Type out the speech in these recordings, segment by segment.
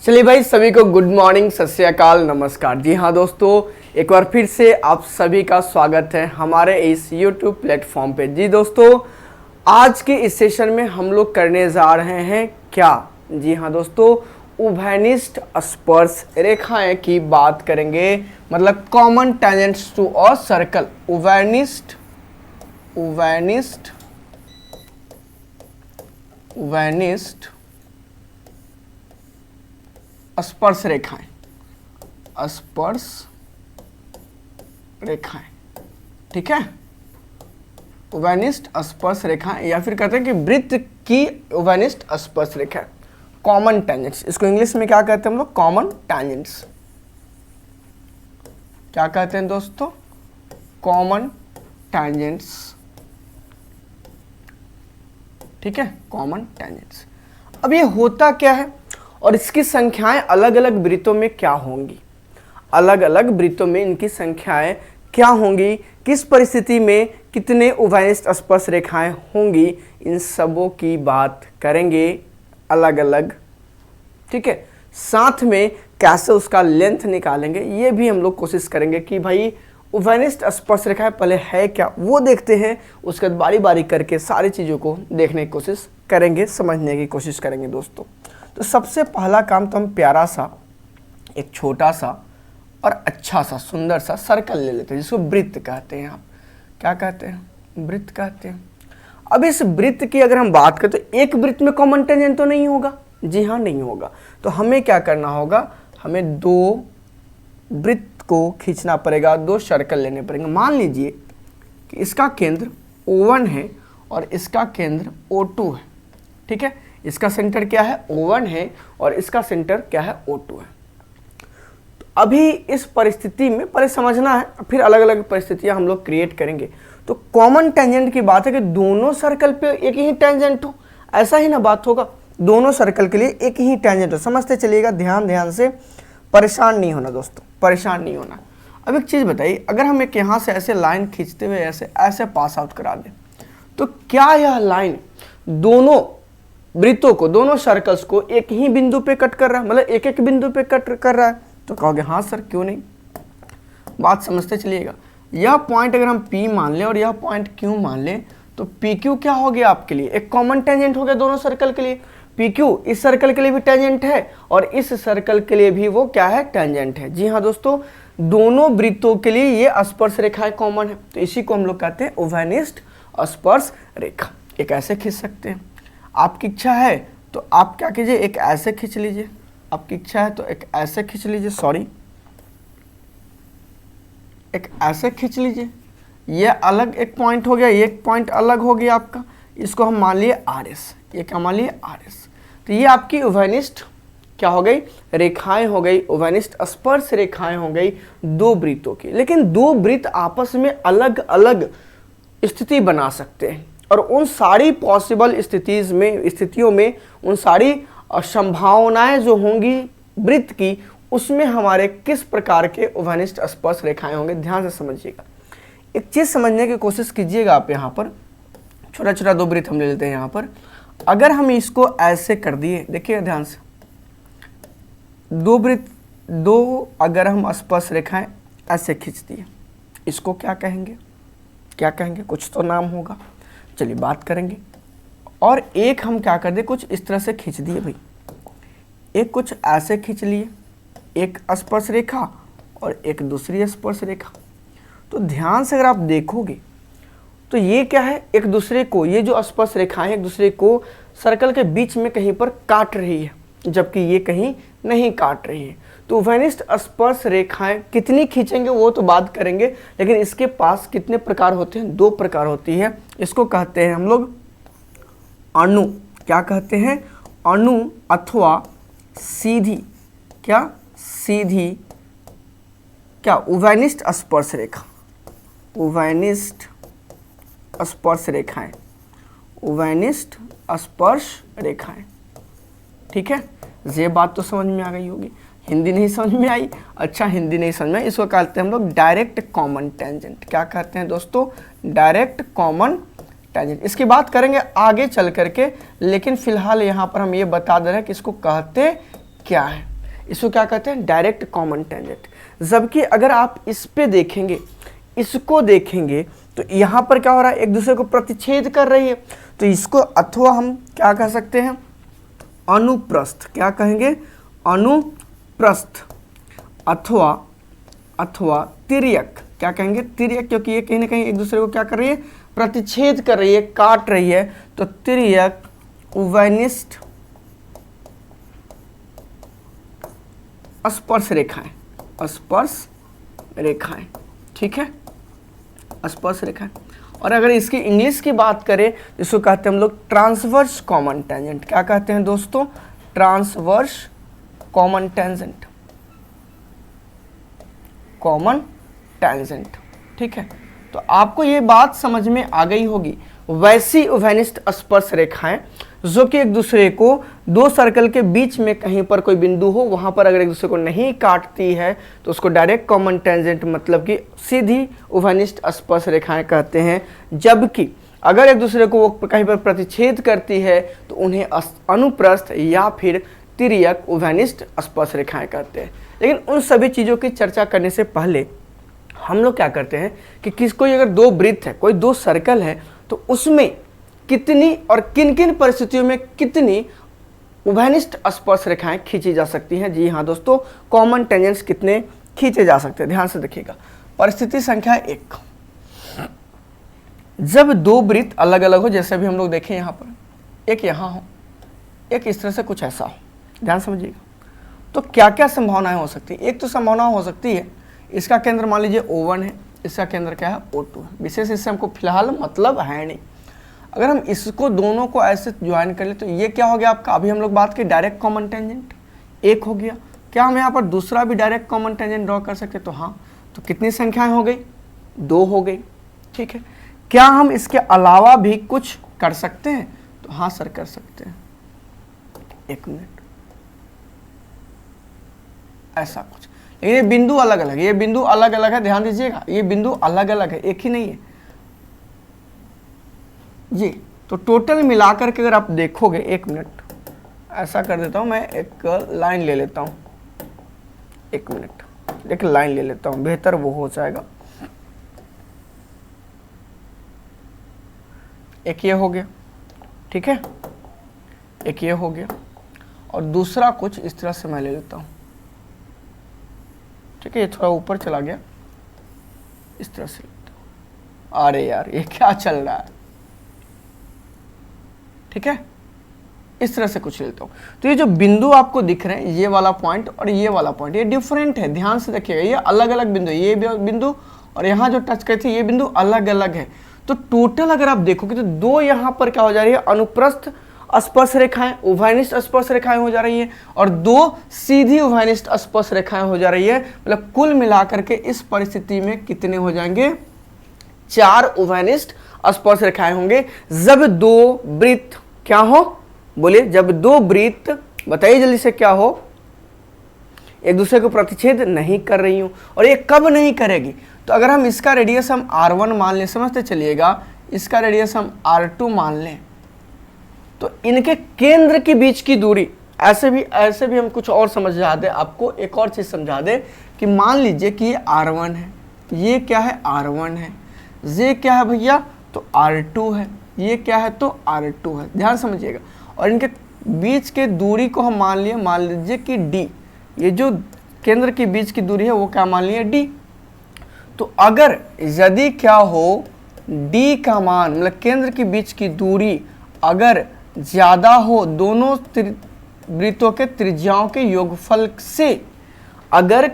चलिए भाई, सभी को गुड मॉर्निंग, सत श्री अकाल, नमस्कार। जी हाँ दोस्तों, एक बार फिर से आप सभी का स्वागत है हमारे इस YouTube प्लेटफॉर्म पे। जी दोस्तों, आज के इस सेशन में हम लोग करने जा रहे हैं क्या? जी हाँ दोस्तों, उभयनिष्ठ स्पर्श रेखाएं की बात करेंगे, मतलब common tangents to a circle. उभयनिष्ठ स्पर्श रेखाएं, ठीक है। उभयनिष्ठ स्पर्श रेखाएं, या फिर कहते हैं कि वृत्त की उभयनिष्ठ स्पर्श रेखाएं, कॉमन टेंजेंट्स। इसको इंग्लिश में क्या कहते हैं हम लोग? Common tangents. क्या कहते हैं दोस्तों? कॉमन टेंजेंट्स, ठीक है, कॉमन टेंजेंट्स। अब ये होता क्या है और इसकी संख्याएं अलग अलग वृत्तों में क्या होंगी, अलग अलग वृत्तों में इनकी संख्याएं क्या होंगी, किस परिस्थिति में कितने उभयनिष्ठ स्पर्श रेखाएं होंगी, इन सबों की बात करेंगे अलग अलग, ठीक है। साथ में कैसे उसका लेंथ निकालेंगे ये भी हम लोग कोशिश करेंगे कि भाई उभयनिष्ठ स्पर्श रेखाएं पहले है क्या वो देखते हैं, उसके बाद बारी बारी करके सारी चीज़ों को देखने की कोशिश करेंगे, समझने की कोशिश करेंगे दोस्तों। तो सबसे पहला काम तो हम प्यारा सा एक छोटा सा और अच्छा सा सुंदर सा सर्कल ले लेते हैं, जिसको वृत्त कहते हैं। आप क्या कहते हैं? वृत्त कहते हैं। अब इस वृत्त की अगर हम बात करें तो एक वृत्त में कॉमन टेंजेंट तो नहीं होगा। जी हाँ, नहीं होगा। तो हमें क्या करना होगा? हमें दो वृत्त को खींचना पड़ेगा, दो सर्कल लेने पड़ेंगे। मान लीजिए कि इसका केंद्र O1 है और इसका केंद्र O2 है, ठीक है। इसका सेंटर क्या है? O1 है और इसका सेंटर क्या है? O2 है। तो अभी इस परिस्थिति में पहले समझना है, फिर अलग अलग परिस्थितियां हम लोग क्रिएट करेंगे। तो कॉमन टेंजेंट की बात है कि दोनों सर्कल पे एक ही टेंजेंट हो, ऐसा ही ना बात होगा। दोनों सर्कल के लिए एक ही टेंजेंट हो, समझते चलिएगा, ध्यान से, परेशान नहीं होना दोस्तों, परेशान नहीं होना। अब एक चीज़ बताइए, अगर हम एक यहाँ से ऐसे लाइन खींचते हुए ऐसे पास आउट करा दें, तो क्या यह लाइन दोनों वृत्तों को, दोनों सर्कल्स को एक ही बिंदु पे कट कर रहा है, मतलब एक एक बिंदु पे कट कर रहा है? तो कहोगे हाँ सर, क्यों नहीं। बात समझते चलिएगा। यह पॉइंट अगर हम P मान लें और यह पॉइंट Q मान लें, तो PQ क्या हो गया आपके लिए? एक कॉमन टेंजेंट हो गया दोनों सर्कल के लिए। PQ इस सर्कल के लिए भी टेंजेंट है और इस सर्कल के लिए भी वो क्या है? टेंजेंट है। जी हाँ दोस्तों, दोनों वृत्तों के लिए ये स्पर्श रेखाएं कॉमन है। तो इसी को हम लोग कहते हैं उभयनिष्ठ स्पर्श रेखा। एक ऐसे खींच सकते हैं, आपकी इच्छा है तो आप क्या कीजिए, एक ऐसे खींच लीजिए, आपकी इच्छा है तो एक ऐसे खींच लीजिए, एक ऐसे खींच लीजिए। ये अलग एक पॉइंट हो गया, ये एक पॉइंट अलग हो गया आपका, इसको हम मान लिए RS, ये क्या मान लिए? RS। तो ये आपकी उभयनिष्ठ क्या हो गई? रेखाएं हो गई, उभयनिष्ठ स्पर्श रेखाएं हो गई दो वृत्तों की। लेकिन दो वृत्त आपस में अलग अलग स्थिति बना सकते हैं, और उन सारी पॉसिबल स्थितियों में उन सारी संभावनाएं जो होंगी वृत्त की, उसमें हमारे किस प्रकार के उभयनिष्ठ स्पर्श रेखाएं होंगे, ध्यान से समझिएगा। एक चीज समझने की कोशिश कीजिएगा। आप यहाँ पर छोटा छोटा दो वृत्त हम ले लेते हैं। यहाँ पर अगर हम इसको ऐसे कर दिए, देखिए ध्यान से, दो वृत्त, दो अगर हम स्पर्श रेखाएं ऐसे खींच दिए, इसको क्या कहेंगे? क्या कहेंगे? कुछ तो नाम होगा, चलिए बात करेंगे। और एक हम क्या कर दे, कुछ इस तरह से खींच दिए भाई, एक कुछ ऐसे खींच लिए, एक स्पर्श रेखा और एक दूसरी स्पर्श रेखा। तो ध्यान से अगर आप देखोगे तो ये क्या है? एक दूसरे को, ये जो स्पर्श रेखाएं एक दूसरे को सर्कल के बीच में कहीं पर काट रही है, जबकि ये कहीं नहीं काट रही है। तो उभयनिष्ठ स्पर्श रेखाएं कितनी खींचेंगे वो तो बात करेंगे, लेकिन इसके पास कितने प्रकार होते हैं? दो प्रकार होती है। इसको कहते हैं हम लोग अणु। क्या कहते हैं? अणु अथवा सीधी, क्या? सीधी क्या? उभयनिष्ठ स्पर्श रेखा, उभयनिष्ठ स्पर्श रेखाएं, उभयनिष्ठ स्पर्श रेखाएं, ठीक है। ये बात तो समझ में आ गई होगी। हिंदी नहीं समझ में आई? अच्छा, हिंदी नहीं समझ में आई, इसको कहते हैं हम लोग डायरेक्ट कॉमन टेंजेंट। क्या कहते हैं दोस्तों? Direct common tangent. इसकी बात करेंगे आगे चल करके, लेकिन फिलहाल यहाँ पर हम ये बता दे रहे हैं कि इसको कहते क्या है। इसको क्या कहते हैं, डायरेक्ट कॉमन टेंजेंट। जबकि अगर आप इस पे देखेंगे, इसको देखेंगे, तो यहाँ पर क्या हो रहा है, एक दूसरे को प्रतिच्छेद कर रही है, तो इसको अथवा हम क्या कह सकते हैं, अनुप्रस्थ। क्या कहेंगे, अनुप्रस्थ अथवा तिर्यक। क्या कहेंगे, तिर्यक, क्योंकि ये कहीं ना कहीं एक दूसरे को क्या कर रही है, प्रतिच्छेद कर रही है, काट रही है, तो तिर्यक उभयनिष्ठ स्पर्श रेखाएं, स्पर्श रेखाएं, ठीक है, स्पर्श रेखाएं। और अगर इसकी इंग्लिश की बात करें, इसको कहते हैं हम लोग ट्रांसवर्स कॉमन टेंजेंट। क्या कहते हैं दोस्तों, transverse common tangent, common tangent, ठीक है। तो आपको ये बात समझ में आ गई होगी, वैसी उभयनिष्ठ स्पर्श रेखाएं जो कि एक दूसरे को दो सर्कल के बीच में कहीं पर कोई बिंदु हो, वहां पर अगर एक दूसरे को नहीं काटती है तो उसको डायरेक्ट कॉमन टेंजेंट मतलब कि सीधी उभयनिष्ठ स्पर्श रेखाएं कहते हैं। जबकि अगर एक दूसरे को वो कहीं पर प्रतिच्छेद करती है तो उन्हें अनुप्रस्थ या फिर तिर्यक उभयनिष्ठ स्पर्श रेखाएं कहते हैं। लेकिन उन सभी चीज़ों की चर्चा करने से पहले हम लोग क्या करते हैं कि कोई अगर दो वृत्त है, कोई दो सर्कल है, तो उसमें कितनी और किन किन परिस्थितियों में कितनी उभयनिष्ठ स्पर्श रेखाएं खींची जा सकती हैं। जी हाँ दोस्तों, कॉमन टेंजेंट्स कितने खींचे जा सकते हैं, ध्यान से देखिएगा। परिस्थिति संख्या 1, जब दो वृत्त अलग अलग हो, जैसे भी हम लोग देखें यहाँ पर, एक यहाँ हो, एक इस तरह से कुछ ऐसा हो, ध्यान समझिएगा, तो क्या क्या संभावनाएं हो सकती है। एक तो संभावना हो सकती है, इसका केंद्र मान लीजिए O1 है, इसका केंद्र क्या है, O2 है। विशेष इससे हमको फिलहाल मतलब है नहीं। अगर हम इसको दोनों को ऐसे ज्वाइन कर ले तो ये क्या हो गया आपका, अभी हम लोग बात की डायरेक्ट कॉमन टेंजेंट, एक हो गया। क्या हम यहाँ पर दूसरा भी डायरेक्ट कॉमन टेंजेंट ड्रॉ कर सकते, तो हाँ, तो कितनी संख्याएं हो गई, 2 हो गई, ठीक है। क्या हम इसके अलावा भी कुछ कर सकते हैं, तो हाँ सर कर सकते हैं। एक मिनट, ऐसा कुछ, लेकिन ये बिंदु अलग अलग है, ये बिंदु अलग अलग है, ध्यान दीजिएगा, ये बिंदु अलग अलग है, एक ही नहीं है जी। तो टोटल मिलाकर के अगर आप देखोगे, एक मिनट ऐसा कर देता हूं, मैं एक लाइन ले लेता हूं, एक मिनट, एक लाइन ले लेता हूं, बेहतर वो हो जाएगा। एक ये हो गया, ठीक है, एक ये हो गया, और दूसरा कुछ इस तरह से मैं ले लेता हूं, ठीक है, ये थोड़ा ऊपर चला गया, इस तरह से लेता हूं। अरे यार ये क्या चल रहा है, ठीक है, इस तरह से कुछ लेता हूं। तो ये जो बिंदु आपको दिख रहे हैं, ये वाला पॉइंट और ये वाला पॉइंट, ये डिफरेंट है, ध्यान से देखिएगा, ये अलग अलग बिंदु, ये बिंदु और यहाँ जो टच करते हैं ये बिंदु अलग अलग है। तो टोटल अगर आप देखोगे तो 2 यहाँ पर क्या हो जा रही है, अनुप्रस्थ स्पर्श रेखाएं, उभयनिष्ठ स्पर्श रेखाएं हो जा रही है, और 2 सीधी उभयनिष्ठ स्पर्श रेखाएं हो जा रही है। मतलब कुल मिलाकर के इस परिस्थिति में कितने हो जाएंगे, 4 उभयनिष्ठ स्पर्श रेखाएं होंगे। जब 2 वृत्त क्या हो, बोलिए, जब 2 वृत्त, बताइए जल्दी से, क्या हो, एक दूसरे को प्रतिच्छेद नहीं कर रही हूं। और ये कब नहीं करेगी, तो अगर हम इसका रेडियस हम R1 मान लें, समझते चलिएगा, इसका रेडियस हम R2 मान लें, तो इनके केंद्र के बीच की दूरी, ऐसे भी हम कुछ और समझा दे आपको, एक और चीज समझा दे कि मान लीजिए कि ये R1 है, ये क्या है, R1 है, ये क्या है भैया, तो R2 है, ये क्या है, तो R2 है, ध्यान समझिएगा। और इनके बीच के दूरी को हम मान लीजिए कि D, ये जो केंद्र के बीच की दूरी है वो क्या मान लिए, D। तो अगर यदि क्या हो, D का मान, मतलब केंद्र के बीच की दूरी अगर ज्यादा हो दोनों वृत्तों के त्रिज्याओं के योगफल से, अगर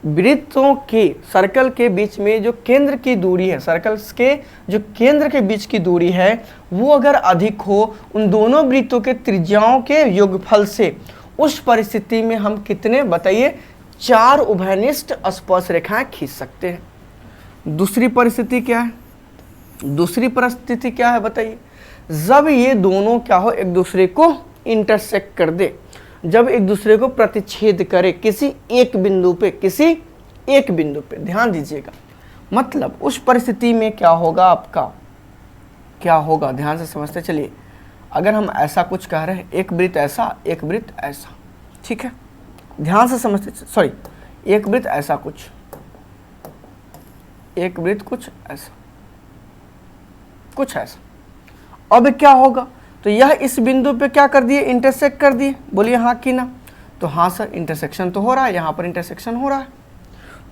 वृत्तों के सर्कल के बीच में जो केंद्र की दूरी है, सर्कल्स के जो केंद्र के बीच की दूरी है वो अगर अधिक हो उन दोनों वृत्तों के त्रिज्याओं के योगफल से, उस परिस्थिति में हम कितने, बताइए, 4 उभयनिष्ठ स्पर्श रेखाएं खींच सकते हैं। दूसरी परिस्थिति क्या है, दूसरी परिस्थिति क्या है बताइए, जब ये दोनों क्या हो, एक दूसरे को इंटरसेक्ट कर दे, जब एक दूसरे को प्रतिच्छेद करे किसी एक बिंदु पे, किसी एक बिंदु पे, ध्यान दीजिएगा। मतलब उस परिस्थिति में क्या होगा आपका, क्या होगा, ध्यान से समझते चलिए। अगर हम ऐसा कुछ कह रहे हैं, एक वृत्त ऐसा, एक वृत्त ऐसा, ठीक है, ध्यान से समझते, सॉरी, एक वृत्त ऐसा कुछ, एक वृत्त कुछ ऐसा, कुछ ऐसा। अब क्या होगा, तो यह इस बिंदु पे क्या कर दिए, इंटरसेक्ट कर दिए, बोलिए हाँ कि ना। तो हाँ सर, इंटरसेक्शन तो हो रहा है, यहाँ पर इंटरसेक्शन हो रहा है।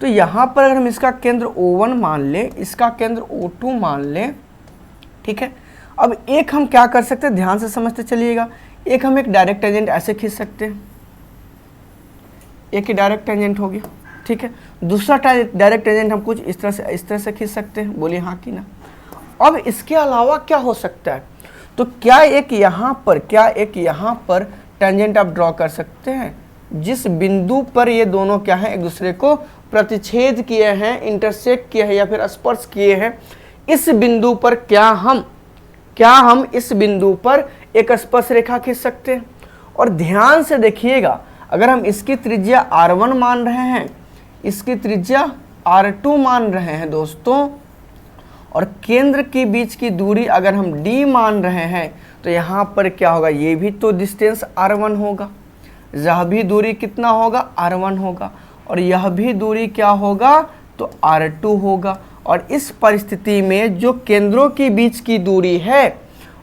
तो यहाँ पर अगर हम इसका केंद्र O1 मान ले, इसका केंद्र O2 मान ले, ठीक है। अब एक हम क्या कर सकते हैं, ध्यान से समझते चलिएगा, एक हम एक डायरेक्ट टेंजेंट ऐसे खींच सकते हैं, एक ही डायरेक्ट टेंजेंट हो गया, ठीक है। दूसरा डायरेक्ट टेंजेंट हम कुछ इस तरह से खींच सकते हैं, बोलिए हाँ कि ना। अब इसके अलावा क्या हो सकता है, तो क्या एक यहाँ पर टेंजेंट आप ड्रॉ कर सकते हैं, जिस बिंदु पर ये दोनों क्या है, एक दूसरे को प्रतिच्छेद किए हैं, इंटरसेक्ट किए हैं या फिर स्पर्श किए हैं, इस बिंदु पर क्या हम इस बिंदु पर एक स्पर्श रेखा खींच सकते हैं। और ध्यान से देखिएगा, अगर हम इसकी त्रिज्या R1 मान रहे हैं, इसकी त्रिज्या R2 मान रहे हैं दोस्तों, और केंद्र के बीच की दूरी अगर हम D मान रहे हैं, तो यहाँ पर क्या होगा, ये भी तो डिस्टेंस R1 होगा, यह भी दूरी कितना होगा, R1 होगा, और यह भी दूरी क्या होगा, तो R2 होगा। और इस परिस्थिति में जो केंद्रों के बीच की दूरी है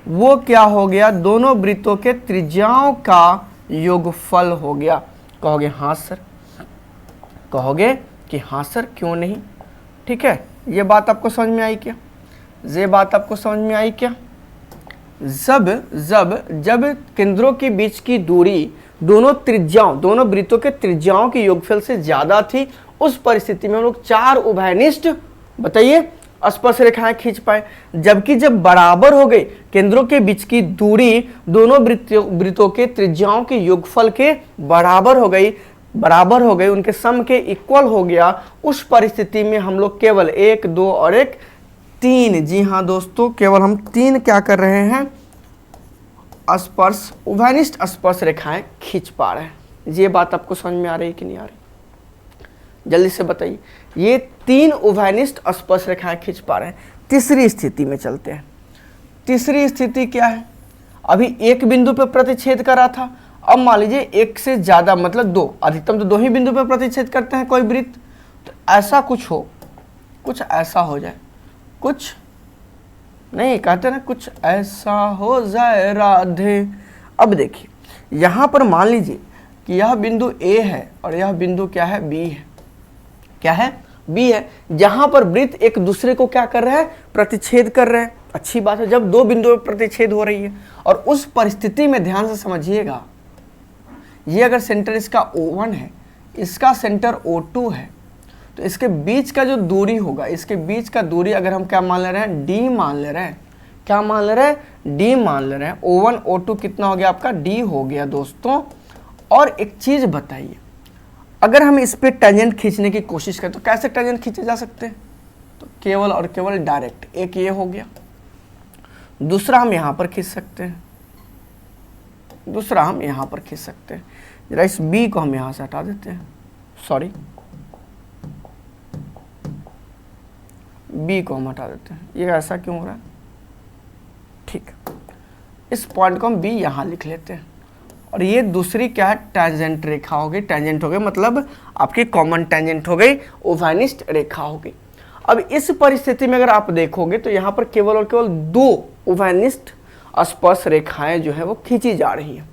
वो क्या हो गया, दोनों वृत्तों के त्रिज्याओं का योगफल हो गया। कहोगे हाँ सर, कहोगे कि हाँ सर, क्यों नहीं, ठीक है। ये बात आपको समझ में आई क्या, ये बात आपको समझ में आई क्या। जब केंद्रों के बीच की दूरी दोनों वृत्तों के त्रिज्याओं के योगफल से ज्यादा थी, उस परिस्थिति में हम लोग 4 उभयनिष्ठ, बताइए, स्पर्श रेखाएं खींच पाए। जबकि जब बराबर हो गई, केंद्रों के बीच की दूरी दोनों वृत्तों के त्रिज्याओं के योगफल के बराबर हो गई, उनके सम के इक्वल हो गया, उस परिस्थिति में हम लोग केवल 1, 2 और 3, जी हाँ दोस्तों, केवल हम 3 क्या कर रहे हैं, स्पर्श, उभयनिष्ठ स्पर्श रेखाएं खींच पा रहे हैं। ये बात आपको समझ में आ रही है कि नहीं आ रही, जल्दी से बताइए। ये 3 उभयनिष्ठ स्पर्श रेखाएं खींच पा रहे हैं। तीसरी स्थिति में चलते हैं। तीसरी स्थिति क्या है, अभी एक बिंदु पर प्रतिच्छेद करा था, अब मान लीजिए एक से ज्यादा, मतलब 2, अधिकतम तो 2 ही बिंदु पर प्रतिच्छेद करते हैं कोई वृत्त, तो ऐसा कुछ हो, कुछ ऐसा हो जाए, कुछ नहीं कहते ना, कुछ ऐसा हो जाए राधे। अब देखिए यहाँ पर मान लीजिए कि यह बिंदु A है और यह बिंदु क्या है, B है, क्या है, B है, जहां पर वृत्त एक दूसरे को क्या कर रहे हैं, प्रतिच्छेद कर रहे हैं। अच्छी बात है, जब 2 बिंदुओं पर प्रतिच्छेद हो रही है, और उस परिस्थिति में ध्यान से समझिएगा, ये अगर सेंटर इसका O1 है, इसका सेंटर O2 है, तो इसके बीच का जो दूरी होगा, इसके बीच का दूरी अगर हम क्या मान ले रहे हैं, D मान ले रहे हैं, क्या मान ले रहे हैं, D मान ले रहे हैं। O1 O2 कितना हो गया आपका, D हो गया दोस्तों। और एक चीज बताइए, अगर हम इस पे टेंजेंट खींचने की कोशिश करें तो कैसे टेंजेंट खींचे जा सकते हैं, तो केवल और केवल डायरेक्ट, एक ये हो गया, दूसरा हम यहाँ पर खींच सकते हैं, दूसरा हम यहाँ पर खींच सकते हैं। जरा इस B को हम यहाँ से हटा देते हैं, सॉरी, B को हम हटा देते हैं, ये ऐसा क्यों हो रहा है, ठीक, इस पॉइंट को हम B यहाँ लिख लेते हैं। और ये दूसरी क्या है, टेंजेंट रेखा हो गई, टेंजेंट हो गई मतलब आपकी कॉमन टेंजेंट हो गई, उभयनिष्ठ रेखा हो गई। अब इस परिस्थिति में अगर आप देखोगे तो यहाँ पर केवल और केवल 2 उभयनिष्ठ स्पर्श रेखाएं जो है वो खींची जा रही है,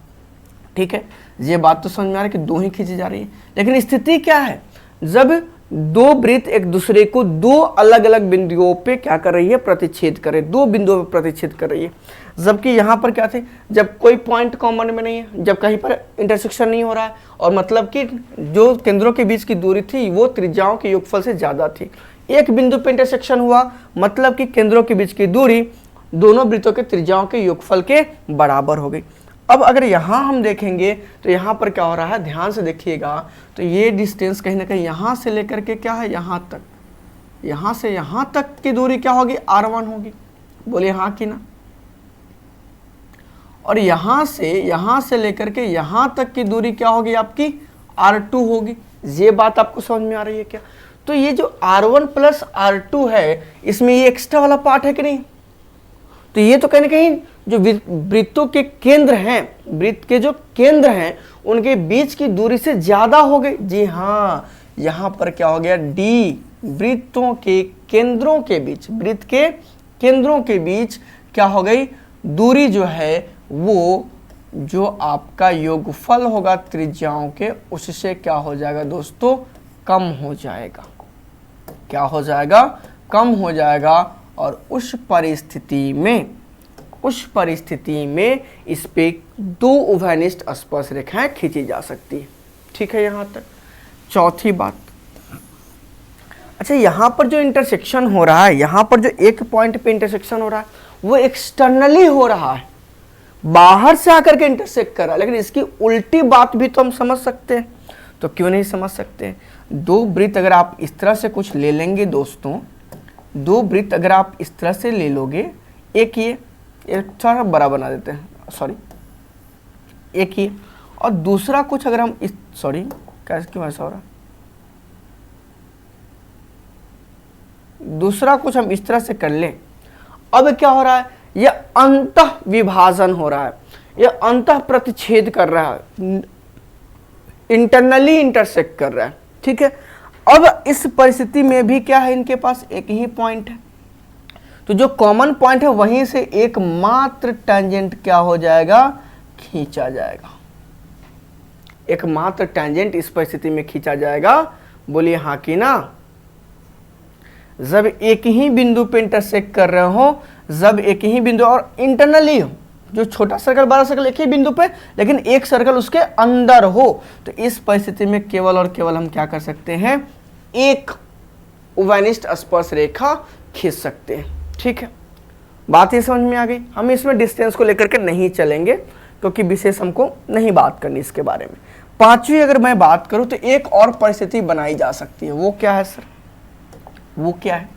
ठीक है। ये बात तो समझ में आ रही है कि 2 ही खींची जा रही है, लेकिन स्थिति क्या है, जब 2 वृत्त एक दूसरे को 2 अलग अलग बिंदुओं पे क्या कर रही है, प्रतिच्छेद कर रही है, 2 बिंदुओं पे प्रतिच्छेद कर रही है। जबकि यहाँ पर क्या थे, जब कोई पॉइंट कॉमन में नहीं है, जब कहीं पर इंटरसेक्शन नहीं हो रहा है, और मतलब कि जो केंद्रों के बीच की दूरी थी वो त्रिज्याओं के योगफल से ज्यादा थी, एक बिंदु पे इंटरसेक्शन हुआ, मतलब कि केंद्रों के बीच की दूरी दोनों वृत्तों के त्रिज्याओं के योगफल के बराबर हो गई। अब अगर यहाँ हम देखेंगे तो यहाँ पर क्या हो रहा है, ध्यान से देखिएगा, तो ये डिस्टेंस कहीं ना कहीं यहाँ से लेकर के क्या है, यहाँ तक, यहाँ से यहाँ तक की दूरी क्या होगी, R1 होगी, बोलिए हाँ कि ना। और यहाँ से लेकर के यहाँ तक की दूरी क्या होगी आपकी, R2 होगी। ये बात आपको समझ में आ रही है क्या। तो ये जो R1 प्लस R2 है, इसमें ये एक्स्ट्रा वाला पार्ट है कि नहीं, तो ये तो कहीं ना कहीं जो वृत्तों के केंद्र हैं, वृत्त के जो केंद्र हैं उनके बीच की दूरी से ज्यादा हो गई। जी हाँ, यहां पर क्या हो गया, डी, वृत्तों के केंद्रों के बीच, वृत्त के केंद्रों के बीच क्या हो गई, दूरी जो है वो जो आपका योगफल होगा त्रिज्याओं के उससे क्या हो जाएगा दोस्तों, कम हो जाएगा। क्या हो जाएगा, कम हो जाएगा। और उस परिस्थिति में इस पे दो उभयनिष्ठ स्पर्श रेखाएं खींची जा सकती है। ठीक है, यहां तक। चौथी बात, अच्छा यहां पर जो इंटरसेक्शन हो रहा है, यहां पर जो एक पॉइंट पे इंटरसेक्शन हो रहा है वो एक्सटर्नली हो रहा है, बाहर से आकर के इंटरसेक्ट कर रहा है। लेकिन इसकी उल्टी बात भी तो हम समझ सकते हैं, तो क्यों नहीं समझ सकते। दो वृत्त अगर आप इस तरह से कुछ ले लेंगे दोस्तों, दो वृत्त अगर आप इस तरह से ले लोगे, एक ये थोड़ा बड़ा बना देते हैं, सॉरी, एक ये, और दूसरा कुछ अगर हम इस, सॉरी कैसे क्यों ऐसा हो रहा है, दूसरा कुछ हम इस तरह से कर लें। अब क्या हो रहा है, यह अंतः विभाजन हो रहा है, यह अंतः प्रतिच्छेद कर रहा है, इंटरनली इंटरसेक्ट कर रहा है। ठीक है, अब इस परिस्थिति में भी क्या है, इनके पास एक ही पॉइंट है, तो जो कॉमन पॉइंट है वहीं से एकमात्र टेंजेंट क्या हो जाएगा, खींचा जाएगा। एकमात्र टेंजेंट इस परिस्थिति में खींचा जाएगा। बोलिए हाँ कि ना। जब एक ही बिंदु पे इंटरसेक्ट कर रहे हो, जब एक ही बिंदु और इंटरनली हो, जो छोटा सर्कल बड़ा सर्कल एक ही बिंदु पे, लेकिन एक सर्कल उसके अंदर हो, तो इस परिस्थिति में केवल और केवल हम क्या कर सकते हैं, एक उभयनिष्ठ स्पर्श रेखा खींच सकते हैं। ठीक है, बात ये समझ में आ गई। हम इसमें डिस्टेंस को लेकर के नहीं चलेंगे क्योंकि विशेष हमको नहीं बात करनी इसके बारे में। पांचवी अगर मैं बात करूं तो एक और परिस्थिति बनाई जा सकती है। वो क्या है सर, वो क्या है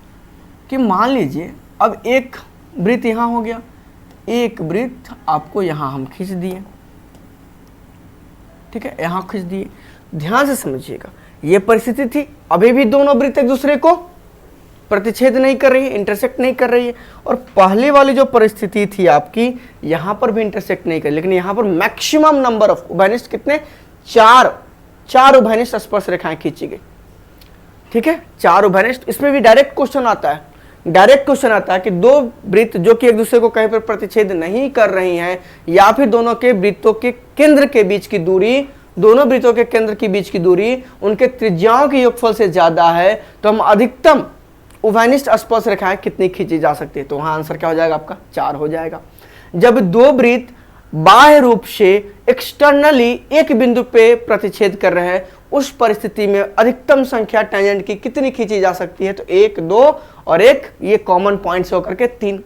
कि मान लीजिए अब एक वृत्त यहां हो गया, एक वृत्त आपको यहां हम खींच दिए। ठीक है, यहां खींच दिए, ध्यान से समझिएगा। ये परिस्थिति थी, अभी भी दोनों वृत्त एक दूसरे को प्रतिच्छेद नहीं कर रही है, इंटरसेक्ट नहीं कर रही है। और पहले वाली जो परिस्थिति थी आपकी, यहां पर भी इंटरसेक्ट नहीं कर, लेकिन यहां पर मैक्सिमम नंबर ऑफ उभयनिष्ठ कितने, चार उभयनिष्ठ स्पर्श रेखाएं खींची गई। ठीक है, चार उभयनिष्ठ। इसमें भी डायरेक्ट क्वेश्चन आता है, डायरेक्ट क्वेश्चन आता है कि दो वृत्त जो कि एक दूसरे को कहीं पर प्रतिच्छेद नहीं कर रही हैं, या फिर दोनों के वृत्तों के केंद्र के बीच की दूरी, दोनों वृत्तों के केंद्र के बीच की दूरी उनके त्रिज्याओं के योगफल से ज्यादा है, तो हम अधिकतम उभयनिष्ठ स्पर्श रेखाएं कितनी खींची जा सकती है। तो वहां आंसर क्या हो जाएगा आपका, 4 हो जाएगा। जब दो वृत्त बाह्य रूप से एक्सटर्नली एक बिंदु पे प्रतिच्छेद कर रहे हैं, उस परिस्थिति में अधिकतम संख्या टेंजेंट की कितनी खींची जा सकती है, तो 1, 2 और एक ये कॉमन पॉइंट से होकर के 3।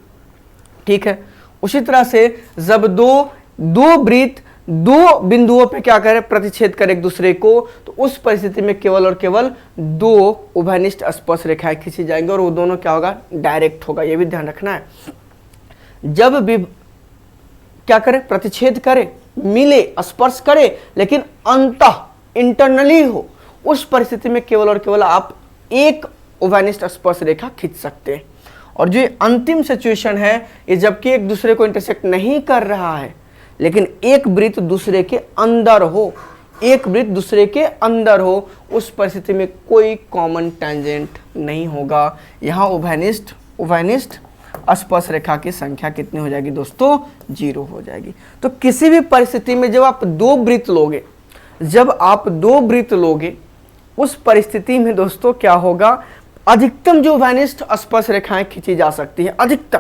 ठीक है, उसी तरह से जब दो वृत्त दो बिंदुओं पे क्या करे, प्रतिच्छेद करे एक दूसरे को, तो उस परिस्थिति में केवल और केवल 2 उभयनिष्ठ स्पर्श रेखाएं खींची जाएंगी और वो दोनों क्या होगा, डायरेक्ट होगा। ये भी ध्यान रखना है। जब भी क्या करे, प्रतिच्छेद करे, मिले, स्पर्श करे, लेकिन अंतः इंटरनली हो, उस परिस्थिति में केवल और केवल आप एक उभयनिष्ठ स्पर्श रेखा खींच सकते हैं। और जो अंतिम सिचुएशन है, ये जबकि एक दूसरे को इंटरसेक्ट नहीं कर रहा है, लेकिन एक वृत्त दूसरे के अंदर हो, एक वृत्त दूसरे के अंदर हो, उस परिस्थिति में कोई कॉमन टेंजेंट नहीं होगा। यहाँ उभयनिष्ठ स्पर्श रेखा की संख्या कितनी हो जाएगी दोस्तों, 0 हो जाएगी। तो किसी भी परिस्थिति में जब आप दो वृत्त लोगे, उस परिस्थिति में दोस्तों क्या होगा, अधिकतम जो उभयनिष्ठ स्पर्श रेखाएं खींची जा सकती है, अधिकतम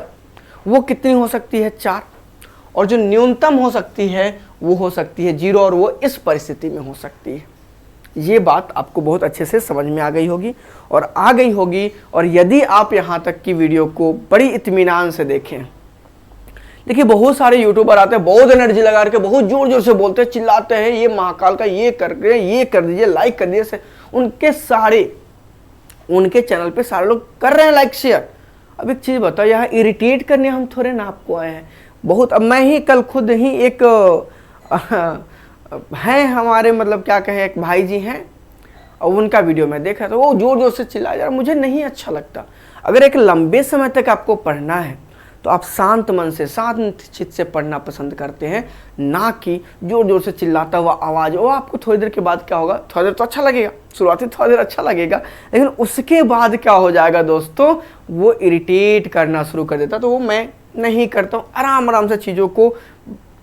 वो कितनी हो सकती है, 4। और जो न्यूनतम हो सकती है वो हो सकती है 0, और वो इस परिस्थिति में हो सकती है। ये बात आपको बहुत अच्छे से समझ में आ गई होगी। और यदि आप यहाँ तक की वीडियो को बड़ी इत्मीनान से देखें, देखिए बहुत सारे यूट्यूबर आते हैं, बहुत एनर्जी लगा के बहुत जोर जोर से बोलते हैं, चिल्लाते हैं, ये महाकाल का ये कर दीजिए, लाइक कर दीजिए। उनके चैनल पे सारे लोग कर रहे हैं लाइक शेयर। अब एक चीज़ बताओ, यहाँ इरिटेट करने हम थोड़े ना आपको आए हैं। बहुत, अब मैं ही कल खुद ही एक हैं हमारे, मतलब क्या कहें, एक भाई जी हैं, और उनका वीडियो मैं देखा तो वो जोर जोर से चिल्लाया जा रहा, मुझे नहीं अच्छा लगता। अगर एक लंबे समय तक आपको पढ़ना है तो आप शांत मन से शांत चित्त से पढ़ना पसंद करते हैं, ना कि जोर जोर से चिल्लाता हुआ आवाज़। वो आपको थोड़ी देर के बाद क्या होगा, थोड़ी देर तो अच्छा लगेगा, शुरुआती थोड़ी देर अच्छा लगेगा, लेकिन उसके बाद क्या हो जाएगा दोस्तों, वो इरिटेट करना शुरू कर देता। तो वो मैं नहीं करता हूँ, आराम आराम से चीज़ों को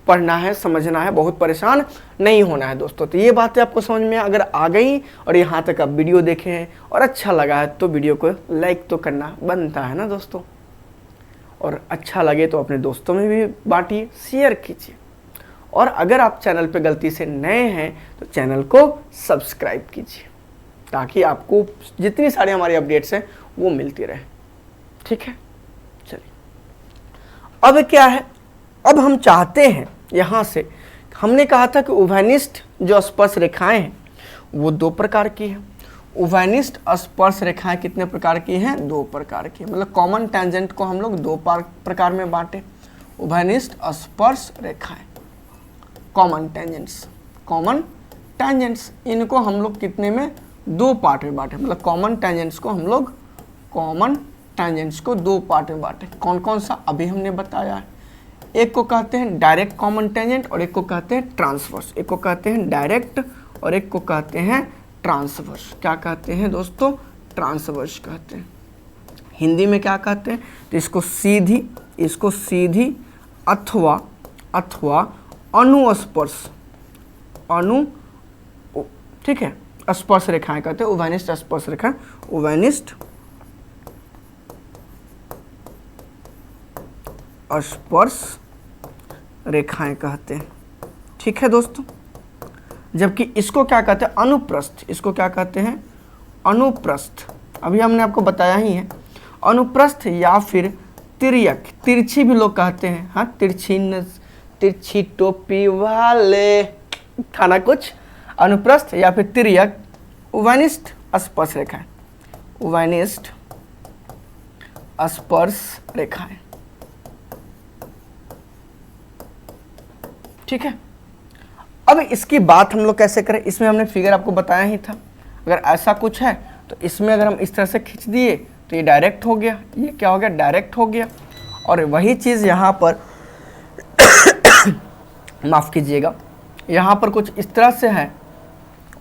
पढ़ना है, समझना है, बहुत परेशान नहीं होना है दोस्तों। तो ये बातें आपको समझ में अगर आ गई और यहाँ तक आप वीडियो देखे हैं और अच्छा लगा है तो वीडियो को लाइक तो करना बनता है ना दोस्तों, और अच्छा लगे तो अपने दोस्तों में भी बांटिए, शेयर कीजिए, और अगर आप चैनल पे गलती से नए हैं तो चैनल को सब्सक्राइब कीजिए, ताकि आपको जितनी सारी हमारी अपडेट्स हैं वो मिलती रहे। ठीक है, चलिए अब क्या है, अब हम चाहते हैं यहाँ से, हमने कहा था कि उभयनिष्ठ जो स्पर्श रेखाएं हैं वो 2 प्रकार की हैं। उभयनिष्ठ स्पर्श रेखाएं कितने प्रकार की हैं, 2 प्रकार की, मतलब कॉमन टेंजेंट को हम लोग 2 प्रकार में बांटे। उभयनिष्ठ स्पर्श रेखाएं, कॉमन टेंजेंट्स, इनको हम लोग कितने में, 2 पार्ट में बांटे, मतलब कॉमन टेंजेंट्स को 2 पार्ट में बांटे। कौन कौन सा, अभी हमने बताया है। एक को कहते हैं डायरेक्ट कॉमन टेंजेंट और एक को कहते हैं ट्रांसवर्स। एक को कहते हैं डायरेक्ट और एक को कहते हैं ट्रांसवर्स। क्या कहते हैं दोस्तों, ट्रांसवर्स कहते हैं। हिंदी में क्या कहते हैं, तो इसको सीधी अथवा अनुस्पर्श, ठीक है, स्पर्श रेखाएं कहते हैं, उभयनिष्ठ स्पर्श रेखाएं, उभयनिष्ठ स्पर्श रेखाएं कहते हैं। ठीक है दोस्तों, जबकि इसको क्या कहते हैं, अनुप्रस्थ, इसको क्या कहते हैं, अनुप्रस्थ, अभी हमने आपको बताया ही है। अनुप्रस्थ या फिर तिर्यक, तिरछी भी लोग कहते हैं, हाँ, तिरछी टोपी वाले था ना कुछ, अनुप्रस्थ या फिर तिर्यक, उभयनिष्ठ स्पर्श रेखाएं, उभयनिष्ठ स्पर्श रेखाएं। ठीक है, अब इसकी बात हम लोग कैसे करें, इसमें हमने फिगर आपको बताया ही था। अगर ऐसा कुछ है तो इसमें अगर हम इस तरह से खींच दिए तो ये डायरेक्ट हो गया, ये क्या हो गया, डायरेक्ट हो गया। और वही चीज़ यहाँ पर माफ़ कीजिएगा, यहाँ पर कुछ इस तरह से है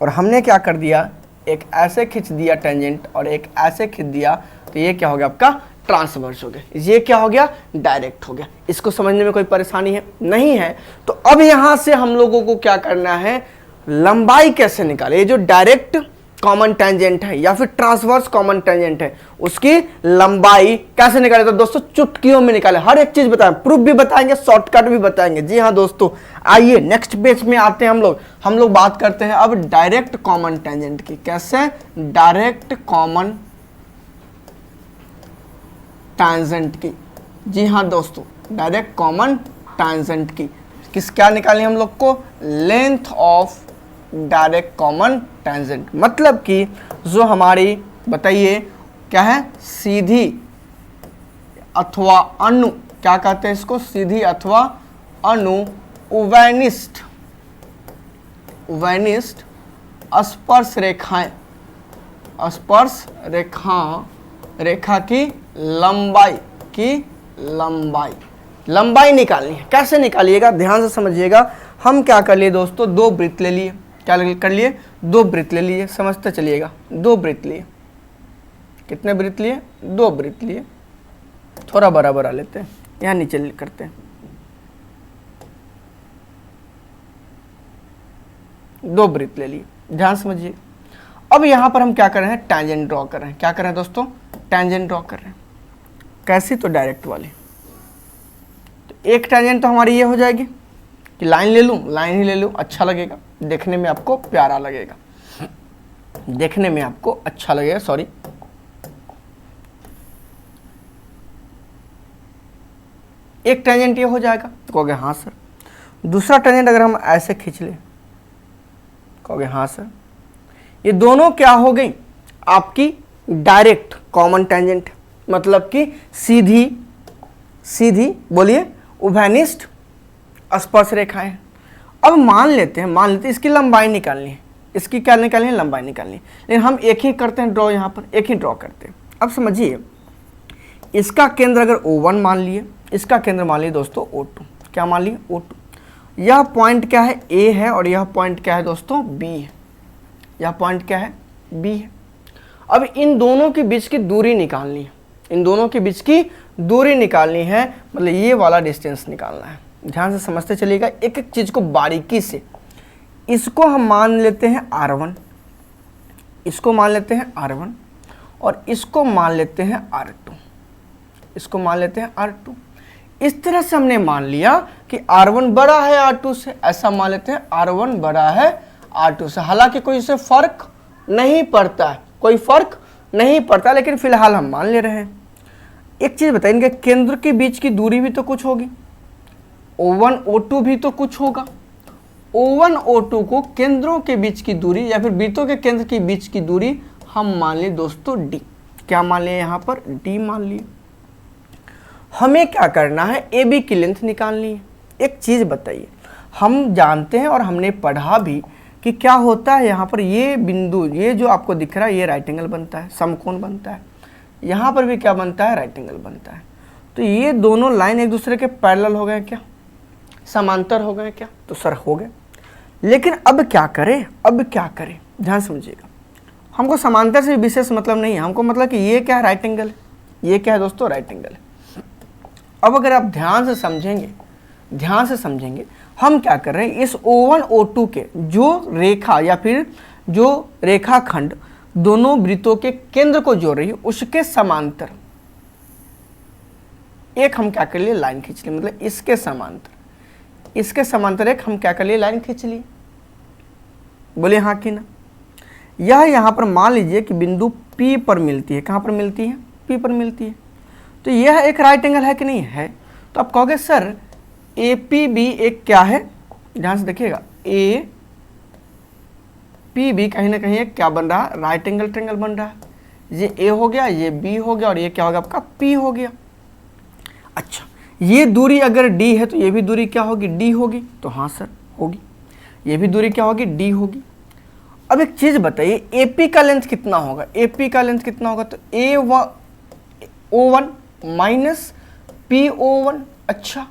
और हमने क्या कर दिया, एक ऐसे खींच दिया टेंजेंट और एक ऐसे खींच दिया, तो ये क्या हो गया, आपका ट्रांसवर्स हो गया। ये क्या हो गया, डायरेक्ट हो गया। इसको समझने में कोई परेशानी है, नहीं है। तो अब यहां से हम लोगों को क्या करना है, लंबाई कैसे निकाले। ये जो डायरेक्ट कॉमन टेंजेंट है या फिर ट्रांसवर्स कॉमन टेंजेंट है, उसकी लंबाई कैसे निकाले, तो दोस्तों चुटकियों में निकाले। हर एक चीज बताएं, प्रूफ भी बताएंगे, शॉर्टकट भी बताएंगे। जी हाँ दोस्तों, आइए नेक्स्ट पेज में आते हैं। हम लोग बात करते हैं अब डायरेक्ट कॉमन टेंजेंट की। कैसे, डायरेक्ट कॉमन टेंजेंट की। जी हाँ दोस्तों, डायरेक्ट कॉमन टेंजेंट की क्या निकालनी हम लोग को, length of direct common tangent, मतलब कि जो हमारी, बताइए क्या है, सीधी अथवा अनु, क्या कहते हैं इसको, सीधी अथवा अनु उभयनिष्ठ स्पर्श रेखाएं, स्पर्श रेखा की लंबाई निकालनी है। कैसे निकालिएगा, ध्यान से समझिएगा। हम क्या कर लिए दोस्तों, 2 वृत्त ले लिए। क्या कर लिए, 2 वृत्त ले लिए, समझते चलिएगा। 2 वृत्त लिए, कितने वृत्त लिए, 2 वृत्त लिए। थोड़ा बड़ा बड़ा लेते हैं, यहाँ नीचे करते हैं। 2 वृत्त ले लिए, ध्यान समझिए। अब यहाँ पर हम क्या कर रहे हैं, टेंजेंट ड्रॉ कर रहे हैं। क्या कर रहे हैं दोस्तों, टेंजेंट ड्रॉ कर रहे हैं। कैसी, तो डायरेक्ट वाली। तो एक टेंजेंट तो हमारी ये हो जाएगी कि लाइन ले लूँ, लाइन ही ले लूँ, अच्छा लगेगा, देखने में आपको प्यारा लगेगा, देखने में आपको अच्छा लगेगा। सॉरी, एक टेंजेंट ये हो जाएगा, तो कहोगे हाँ सर। दूसरा टेंजेंट अगर हम ऐसे खींच ले, कहोगे हाँ सर। ये दोनों क्या हो गई, आपकी डायरेक्ट कॉमन टेंजेंट, मतलब कि सीधी बोलिए उभयनिष्ठ स्पर्श रेखाएं। अब मान लेते हैं इसकी लंबाई निकालनी है। इसकी क्या निकालनी है, लंबाई निकालनी है। लेकिन हम एक ही करते हैं ड्रॉ, यहाँ पर एक ही ड्रॉ करते हैं। अब समझिए, इसका केंद्र अगर O1 मान लिए इसका केंद्र मान लीजिए दोस्तों O2। क्या मान लीजिए O2। यह पॉइंट क्या है, A है, और यह पॉइंट क्या है दोस्तों, B है। यह पॉइंट क्या है, B है। अब इन दोनों के बीच की दूरी निकालनी है, इन दोनों के बीच की दूरी निकालनी है, मतलब ये वाला डिस्टेंस निकालना है। ध्यान से समझते चलिएगा एक एक चीज को बारीकी से। इसको हम मान लेते हैं R1, इसको मान लेते हैं R1, और इसको मान लेते हैं R2, इसको मान लेते हैं R2। इस तरह से हमने मान लिया कि R1 बड़ा है R2 से, ऐसा मान लेते हैं R1 बड़ा है R2 से। हालांकि कोई इससे फर्क नहीं पड़ता है, कोई फर्क नहीं पड़ता, लेकिन फिलहाल हम मान ले रहे हैं। एक चीज बताइए, इनके केंद्र के बीच की दूरी भी तो कुछ होगी, O1 O2 भी तो कुछ होगा। O1 O2 को केंद्रों के बीच की दूरी या फिर वृत्तों के केंद्र के बीच की दूरी हम मान लिए दोस्तों D। क्या मान लिए यहाँ पर, D मान लिए। हमें क्या करना है, AB की लेंथ निकालनी है। एक चीज बताइए, हम जानते हैं और हमने पढ़ा भी कि क्या होता है यहाँ पर, ये बिंदु, ये जो आपको दिख रहा है, ये राइट एंगल बनता है, समकोण बनता है। यहाँ पर भी क्या बनता है, राइट एंगल बनता है। तो ये दोनों लाइन एक दूसरे के पैरेलल हो गए क्या, समांतर हो गए क्या, तो सर हो गए। लेकिन अब क्या करें, अब क्या करें, ध्यान समझिएगा। हमको समांतर से विशेष मतलब नहीं है, हमको मतलब कि ये क्या है, राइट एंगल है, ये क्या है दोस्तों, राइट एंगल है। अब अगर आप ध्यान से समझेंगे, ध्यान से समझेंगे, हम क्या कर रहे हैं, इस O1 O2 के जो रेखा या फिर जो रेखाखंड दोनों वृत्तों के केंद्र को जोड़ रही है, उसके समांतर एक हम क्या कर लिए, लाइन खींच लिए। मतलब इसके समांतर, इसके समांतर एक हम क्या कर लिए, लाइन खींच लिए। बोले हाँ कि ना। यह यहाँ पर मान लीजिए कि बिंदु P पर मिलती है। कहाँ पर मिलती है, P पर मिलती है। तो यह एक राइट एंगल है कि नहीं है। तो आप कहोगे सर APB एक क्या है, ध्यान से देखिएगा, APB कहीं ना कहीं एक क्या बन रहा है, राइट एंगल ट्रायंगल बन रहा है। ये A हो गया, ये B हो गया, और ये क्या हो गया आपका, P हो गया। अच्छा, ये दूरी अगर D है तो ये भी दूरी क्या होगी, D होगी। तो हाँ सर होगी, ये भी दूरी क्या होगी, D होगी। अब एक चीज बताइए, AP का लेंथ कितना होगा, AP का लेंथ कितना होगा, तो O1 माइनस PO1। अच्छा,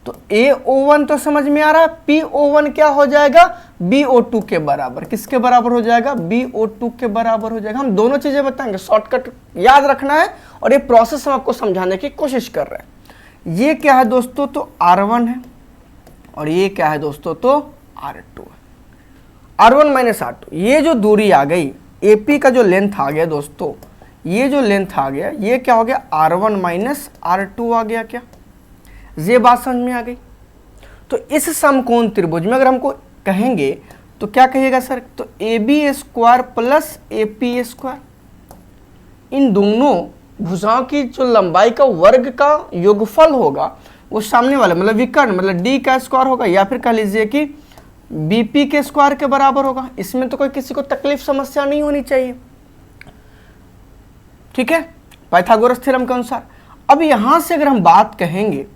तो AO1 तो समझ में आ रहा है, PO1 क्या हो जाएगा, BO2 के बराबर। किसके बराबर हो जाएगा, BO2 के बराबर हो जाएगा। हम दोनों चीजें बताएंगे, शॉर्टकट याद रखना है, और ये प्रोसेस हम आपको समझाने की कोशिश कर रहे हैं। ये क्या है दोस्तों, तो R1 है, और ये क्या है दोस्तों, तो R2 है। R1 माइनस R2, ये जो दूरी आ गई, AP का जो लेंथ आ गया दोस्तों, ये जो लेंथ आ गया, ये क्या हो गया, R1 माइनस R2 आ गया। क्या ये बात समझ में आ गई। तो इस समकोण त्रिभुज में अगर हमको कहेंगे तो क्या कहिएगा सर, तो AB square plus AP square, इन दोनों भुजाओं की जो लंबाई का वर्ग का योगफल होगा वो सामने वाले मतलब विकर्ण मतलब D का स्क्वायर होगा, या फिर कह लीजिए कि BP के स्क्वायर के बराबर होगा। इसमें तो कोई किसी को तकलीफ समस्या नहीं होनी चाहिए, ठीक है, पाइथागोरस थ्योरम के अनुसार। अब यहां से अगर हम बात कहेंगे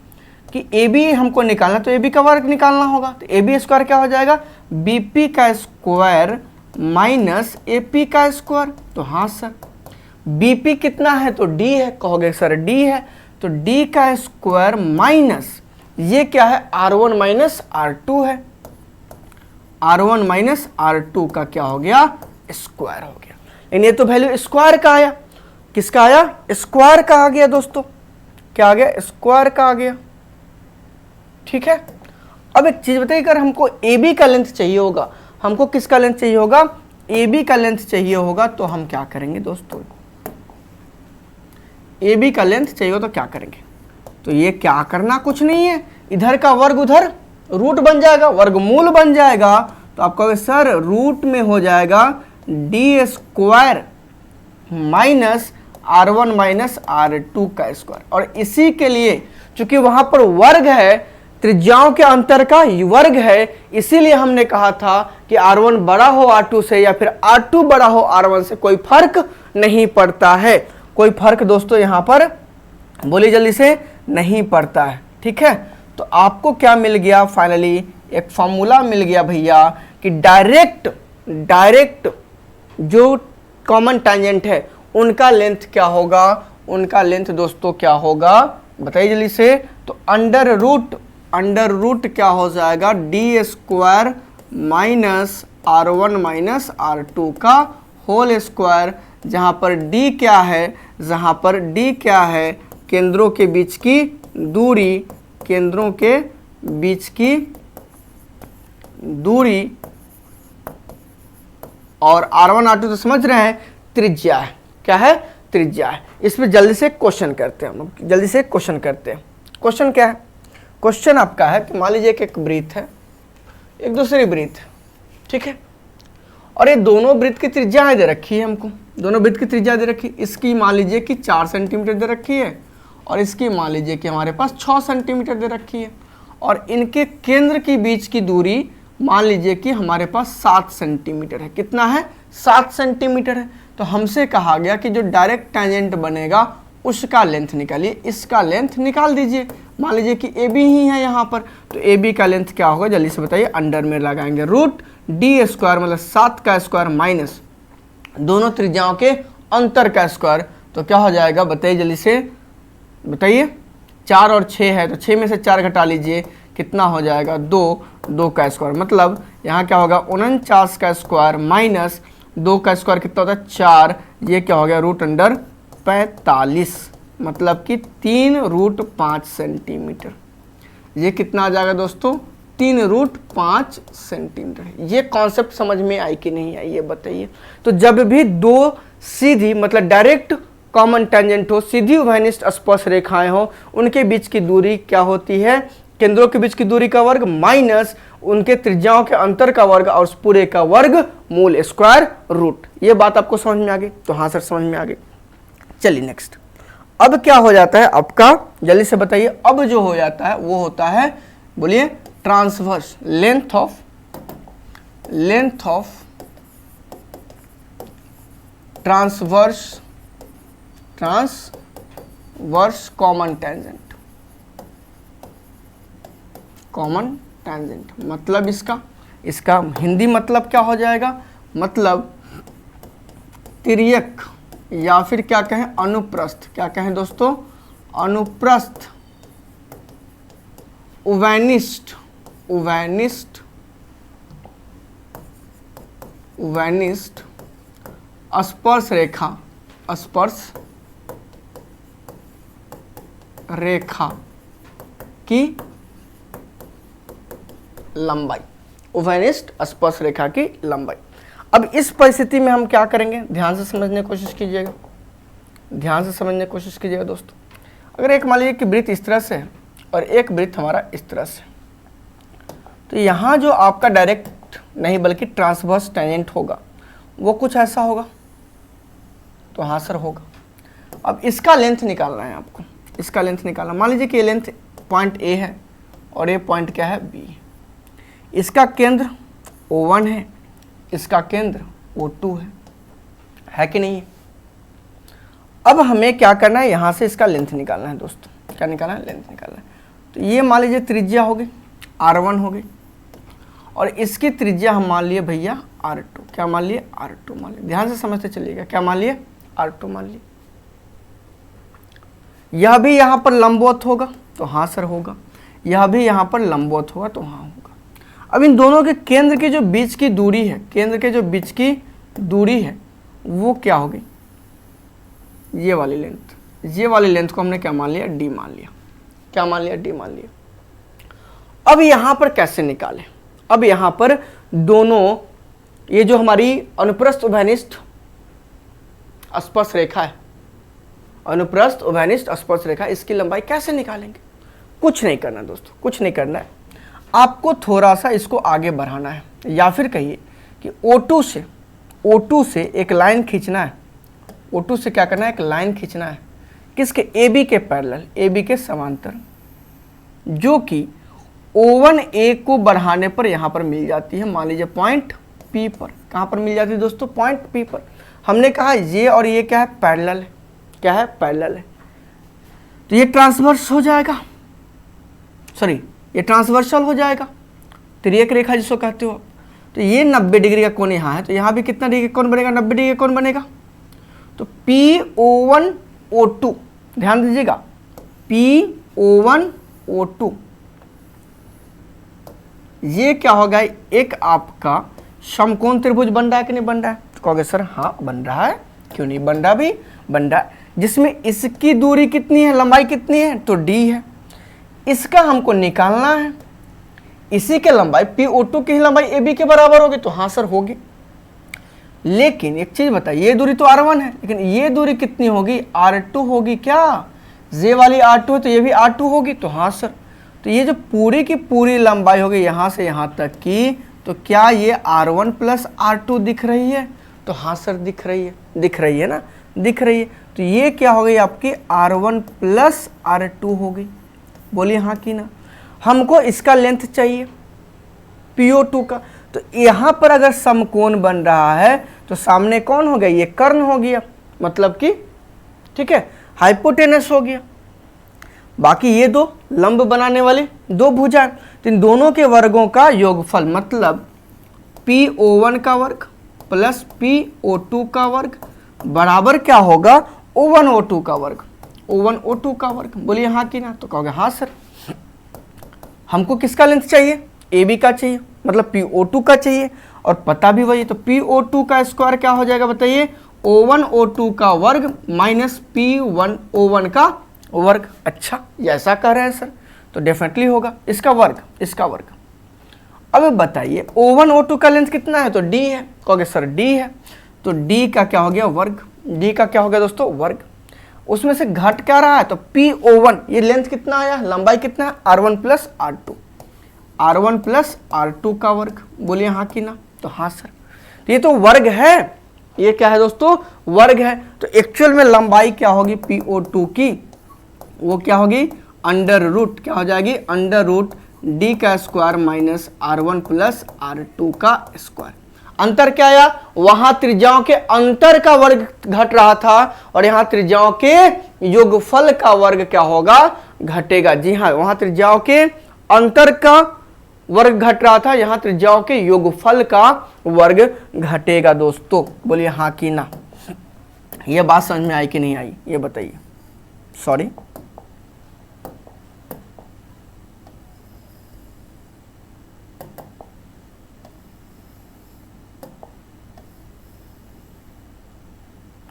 कि AB हमको निकालना, तो AB का वर्ग निकालना होगा। तो AB स्क्वायर क्या हो जाएगा, BP का स्क्वायर माइनस AP का स्क्वायर। तो हाँ सर, BP कितना है, तो D है। कहोगे सर D है, तो D का स्क्वायर माइनस ये क्या है, R1 माइनस R2 है। R1 माइनस R2 का क्या हो गया, स्क्वायर हो गया। लेकिन ये तो वैल्यू स्क्वायर का आया, किसका आया, स्क्वायर का आ गया दोस्तों। क्या आ गया, स्क्वायर का आ गया, ठीक है। अब एक चीज बताइए, अगर हमको AB का लेंथ चाहिए होगा, हमको किसका लेंथ चाहिए होगा, AB का लेंथ चाहिए होगा, तो हम क्या करेंगे दोस्तों, AB का लेंथ चाहिए हो तो क्या करेंगे, तो ये क्या करना कुछ नहीं है, इधर का वर्ग उधर रूट बन जाएगा, वर्गमूल बन जाएगा। तो आप कहोगे सर रूट में हो जाएगा D square minus R1 minus R2 का स्क्वायर। और इसी के लिए चूंकि वहां पर वर्ग है, त्रिज्याओं के अंतर का वर्ग है, इसीलिए हमने कहा था कि R1 बड़ा हो R2 से या फिर R2 बड़ा हो R1 से, कोई फर्क नहीं पड़ता है। कोई फर्क दोस्तों यहां पर बोली जल्दी से नहीं पड़ता है, ठीक है। तो आपको क्या मिल गया, फाइनली एक फॉर्मूला मिल गया भैया कि डायरेक्ट जो कॉमन टेंजेंट है उनका लेंथ क्या होगा, उनका लेंथ दोस्तों क्या होगा, बताइए जल्दी से। तो अंडर रूट क्या हो जाएगा, D square minus R1 minus R2 का होल स्क्वायर, जहां पर डी क्या है, केंद्रों के बीच की दूरी, केंद्रों के बीच की दूरी, और R1 R2 तो समझ रहे हैं त्रिज्या है। क्या है, त्रिज्या है। इस पर जल्दी से क्वेश्चन करते हैं हम लोग, जल्दी से क्वेश्चन करते हैं। क्वेश्चन क्या है, क्वेश्चन आपका है कि मान लीजिए कि एक वृत्त है, एक दूसरी वृत्त है, ठीक है, और ये दोनों वृत्त की त्रिज्या दे रखी है हमको, दोनों वृत्त की त्रिज्या दे रखी है। इसकी मान लीजिए कि 4 सेंटीमीटर दे रखी है और इसकी मान लीजिए कि हमारे पास 6 सेंटीमीटर दे रखी है, और इनके केंद्र के बीच की दूरी मान लीजिए कि हमारे पास 7 सेंटीमीटर है। कितना है, 7 सेंटीमीटर है। तो हमसे कहा गया कि जो डायरेक्ट टैंजेंट बनेगा उसका लेंथ निकालिए, इसका लेंथ निकाल दीजिए। मान लीजिए कि ए बी ही है यहाँ पर, तो ए बी का लेंथ क्या होगा, जल्दी से बताइए। अंडर में लगाएंगे रूट डी स्क्वायर मतलब 7 का स्क्वायर माइनस दोनों त्रिज्याओं के अंतर का स्क्वायर, तो क्या हो जाएगा बताइए जल्दी से, बताइए। 4 और 6 है, तो 6 में से 4 घटा लीजिए, कितना हो जाएगा 2 का स्क्वायर, मतलब यहाँ क्या होगा 49 का स्क्वायर माइनस 2 का स्क्वायर कितना होता है 4, ये क्या हो गया रूट अंडर 45, मतलब कि 3√5 सेंटीमीटर। ये कितना आ जाएगा दोस्तों, 3√5 सेंटीमीटर। ये कॉन्सेप्ट समझ में आई कि नहीं आई, ये बताइए। तो जब भी दो सीधी मतलब डायरेक्ट कॉमन टेंजेंट हो, सीधी उभयनिष्ठ स्पर्श रेखाएं हो, उनके बीच की दूरी क्या होती है, केंद्रों के बीच की दूरी का वर्ग माइनस उनके त्रिज्याओं के अंतर का वर्ग और उस पूरे का वर्ग मूल स्क्वायर रूट। ये बात आपको समझ में आ गई, तो हाँ सर समझ में आ गई। चलिए नेक्स्ट, अब क्या हो जाता है आपका, जल्दी से बताइए। अब जो हो जाता है वो होता है, बोलिए, transverse length of transverse common tangent मतलब इसका हिंदी मतलब क्या हो जाएगा, मतलब तिर्यक या फिर क्या कहें अनुप्रस्थ, क्या कहें दोस्तों, अनुप्रस्थ उभयनिष्ठ स्पर्श रेखा की लंबाई, उभयनिष्ठ स्पर्श रेखा की लंबाई। अब इस परिस्थिति में हम क्या करेंगे, ध्यान से समझने की कोशिश कीजिएगा, दोस्तों। अगर एक मान लीजिए कि वृत्त इस तरह से है और एक वृत्त हमारा इस तरह से, तो यहाँ जो आपका डायरेक्ट नहीं बल्कि ट्रांसवर्स टेंजेंट होगा वो कुछ ऐसा होगा, तो हाँ सर होगा। अब इसका लेंथ निकालना है आपको, इसका लेंथ निकालना। मान लीजिए कि ये लेंथ पॉइंट ए है और ये पॉइंट क्या है बी। इसका केंद्र O1 है, इसका केंद्र O2 है कि नहीं है। अब हमें क्या करना है, यहाँ से इसका लेंथ निकालना है दोस्तों। क्या निकालना है, लेंथ निकालना है। तो ये मान लीजिए त्रिज्या हो गई R1 हो गई, और इसकी त्रिज्या हम मान लिए भैया R2। क्या मान लिए, R2 मान लिए। ध्यान से समझते चलिएगा, क्या मान लिए, R2 मान लिए। यह भी यहाँ पर लंबवत होगा, तो हाँ सर होगा। यह भी यहाँ पर लंबवत होगा, तो हाँ होगा। अब इन दोनों के केंद्र के जो बीच की दूरी है, वो क्या होगी, ये वाली लेंथ को हमने क्या मान लिया, डी मान लिया। क्या मान लिया, डी मान लिया। अब यहाँ पर कैसे निकालें, अब यहाँ पर दोनों ये जो हमारी अनुप्रस्थ उभयनिष्ठ स्पर्श रेखा है, अनुप्रस्थ उभयनिष्ठ स्पर्श रेखा, इसकी लंबाई कैसे निकालेंगे। कुछ नहीं करना दोस्तों, कुछ नहीं करना है, आपको थोड़ा सा इसको आगे बढ़ाना है, या फिर कहिए कि O2 से एक लाइन खींचना है। O2 से क्या करना है, एक लाइन खींचना है, किसके, AB के पैरेलल, AB के समांतर, जो कि O1A को बढ़ाने पर यहाँ पर मिल जाती है। मान लीजिए पॉइंट P पर, कहाँ पर मिल जाती है दोस्तों, पॉइंट P पर। हमने कहा ये और ये क्या है, पैरेलल है। क्या है, पैरेलल है। तो ये ट्रांसवर्स हो जाएगा, सॉरी ये ट्रांसवर्सल हो जाएगा, तिर्यक रेखा जिसको कहते हो। तो ये 90 डिग्री का कोण यहाँ है, तो यहाँ भी कितना डिग्री का कोण बनेगा, 90 डिग्री का कोण बनेगा। तो PO1 O2, ध्यान दीजिएगा, PO1O2, ये क्या होगा, एक आपका समकोण त्रिभुज बन रहा है कि नहीं बन रहा है? तो कहोगे सर हाँ बन रहा है, क्यों नहीं बन रहा भी, बन रहा है। जिसमें इसकी दूरी कितनी है, लंबाई कितनी है, तो d है। इसका हमको निकालना है, इसी के लंबाई PO2 की लंबाई AB के बराबर होगी, तो हाँ सर होगी। लेकिन एक चीज बताइए, ये दूरी तो R1 है, लेकिन ये दूरी कितनी होगी, R2 होगी क्या? जे वाली R2 है तो ये भी R2 होगी, तो हाँ सर। तो ये जो पूरी की पूरी लंबाई होगी यहाँ से यहाँ तक की, तो क्या ये R1 प्लस R2 दिख रही है? तो हाँ सर दिख रही है, दिख रही है ना, दिख रही है। तो ये क्या हो गई आपकी R1 प्लस R2 हो गई, बोलिए हाँ कि ना। हमको इसका लेंथ चाहिए PO2 का, तो यहाँ पर अगर समकोण बन रहा है तो सामने कौन हो गया, ये कर्ण हो गया, मतलब कि ठीक है हाइपोटेनस हो गया। बाकी ये दो लंब बनाने वाले दो भुजा, तो इन दोनों के वर्गों का योगफल मतलब PO1 का वर्ग प्लस PO2 का वर्ग बराबर क्या होगा, O1O2 का वर्ग, O1O2 का वर्ग। बोलिए हाँ कि ना, तो कहोगे हाँ सर। हमको किसका लेंथ चाहिए, AB का चाहिए, मतलब PO2 का चाहिए, और पता भी वही, तो PO2 का स्क्वायर क्या हो जाएगा बताइए, O1O2 का वर्ग माइनस P1O1 का वर्ग। अच्छा ये ऐसा कह रहे हैं सर, तो डेफिनेटली होगा इसका वर्ग, इसका वर्ग। अब बताइए O1O2 का लेंथ कितना है, तो D है, कहोगे सर D है, तो D का क्या हो गया वर्ग, D का क्या हो गया दोस्तों वर्ग। उसमें से घट क्या रहा है, तो PO1, ये लेंथ कितना आया, लंबाई कितना है, R1 plus R2, R1 plus R2 का वर्ग। बोलिए हाँ कि ना, तो हाँ सर। तो ये तो वर्ग है, ये क्या है दोस्तों, वर्ग है। तो एक्चुअल में लंबाई क्या होगी PO2 की, वो क्या होगी अंडर रूट, क्या हो जाएगी अंडर रूट D का square minus R1 plus R2 का स्क्वायर। अंतर क्या आया, वहां त्रिज्याओं के अंतर का वर्ग घट रहा था, और यहां त्रिज्याओं के योगफल का वर्ग क्या होगा, घटेगा। जी हाँ, वहां त्रिज्याओं के अंतर का वर्ग घट रहा था, यहां त्रिज्याओं के योगफल का वर्ग घटेगा दोस्तों। बोलिए हाँ कि ना। ये बात समझ में आई कि नहीं आई, ये बताइए। सॉरी,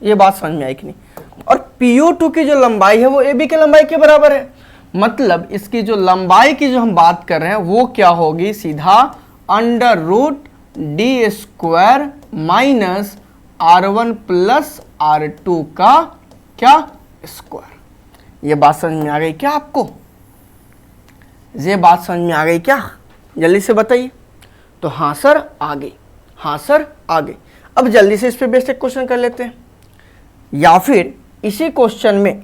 ये बात समझ में आई कि नहीं। और PO2 की जो लंबाई है वो AB की लंबाई के बराबर है, मतलब इसकी जो लंबाई की जो हम बात कर रहे हैं वो क्या होगी, सीधा under root D square minus R1 plus R2 का क्या स्क्वायर। ये बात समझ में आ गई क्या आपको, ये बात समझ में आ गई क्या, जल्दी से बताइए। तो हाँ सर आ गई, हाँ सर आ गई। अब जल्दी से इस पे बेस्ड एक क्वेश्चन कर लेते हैं, या फिर इसी क्वेश्चन में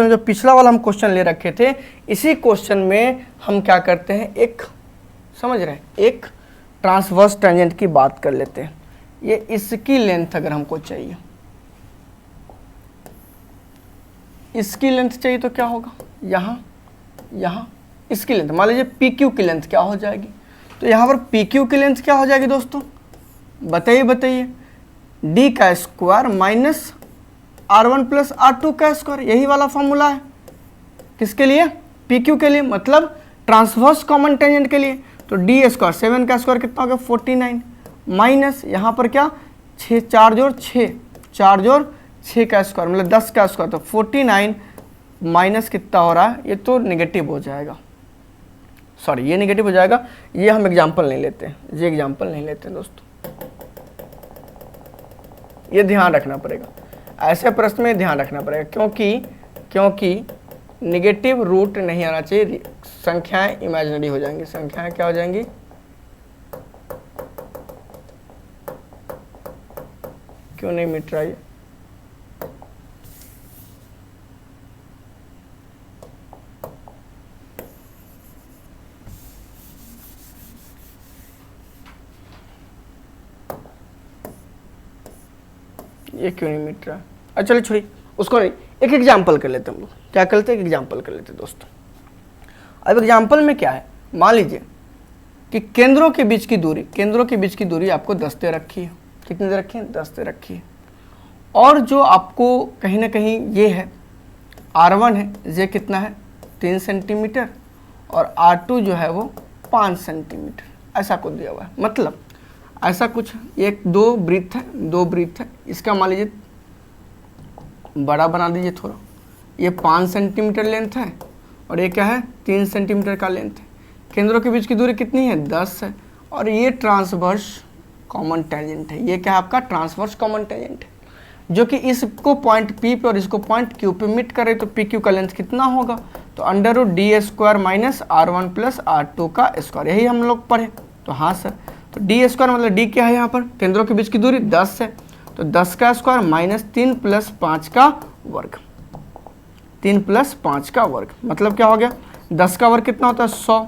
जो पिछला वाला हम क्वेश्चन ले रखे थे, इसी क्वेश्चन में हम क्या करते हैं, एक समझ रहे हैं, एक ट्रांसवर्स टेंजेंट की बात कर लेते हैं। ये इसकी लेंथ अगर हमको चाहिए, इसकी लेंथ चाहिए तो क्या होगा, यहाँ इसकी लेंथ, मान लीजिए PQ की लेंथ क्या हो जाएगी, तो यहाँ पर PQ की लेंथ क्या हो जाएगी दोस्तों, बताइए। D का square minus R1 plus R2 का स्क्वायर, यही वाला फॉर्मूला है किसके लिए, PQ के लिए, मतलब ट्रांसवर्स कॉमन टेंजेंट के लिए। तो D स्क्वायर 7 का स्क्वायर कितना हो गया 49, माइनस यहाँ पर क्या 6 4 जोड़ 6 का स्क्वायर मतलब 10 का स्क्वायर, तो 49 माइनस कितना हो रहा है, ये तो नेगेटिव हो जाएगा, सॉरी ये नेगेटिव हो जाएगा, ये हम एग्जाम्पल नहीं लेते हैं, ये एग्जाम्पल नहीं लेते दोस्तों, ये ध्यान रखना पड़ेगा, ऐसे प्रश्न में ध्यान रखना पड़ेगा, क्योंकि नेगेटिव रूट नहीं आना चाहिए, संख्याएं इमेजिनरी हो जाएंगी, संख्याएं क्या हो जाएंगी, क्यों नहीं मिट रहा है, ये क्यों नहीं मिट रहा। अच्छा चलिए छोड़िए उसको, नहीं एक एग्जाम्पल कर लेते हैं हम लोग, क्या करते हैं, एक एग्जाम्पल कर लेते हैं दोस्तों। अब एग्जाम्पल में क्या है, मान लीजिए कि केंद्रों के बीच की दूरी आपको 10 दे रखी है, कितनी दे रखी है, 10 दे रखी है, और जो आपको कहीं ना कहीं ये है R1 है, ये कितना है 3 सेंटीमीटर और R2 जो है वो 5 सेंटीमीटर, ऐसा कुछ दिया हुआ है। मतलब ऐसा कुछ एक दो वृत्त है, इसका मान लीजिए बड़ा बना दीजिए थोड़ा, ये 5 सेंटीमीटर लेंथ है और ये क्या है 3 सेंटीमीटर का लेंथ है। केंद्रों के बीच की दूरी कितनी है 10 है और ये ट्रांसवर्स कॉमन टेंजेंट है। ये क्या है आपका ट्रांसवर्स कॉमन टेंजेंट है, जो कि इसको पॉइंट P पे और इसको पॉइंट Q पे मीट करे। तो PQ का लेंथ कितना होगा, तो √d² minus R1 plus R2 का स्क्वायर, यही हम लोग पढ़े। तो हाँ सर, तो d² मतलब d क्या है यहाँ पर, केंद्रों के बीच की दूरी 10 है, तो 10 का स्क्वायर माइनस 3 + 5 का वर्ग, 3 + 5 का वर्ग मतलब क्या हो गया, 10 का वर्ग कितना होता है 100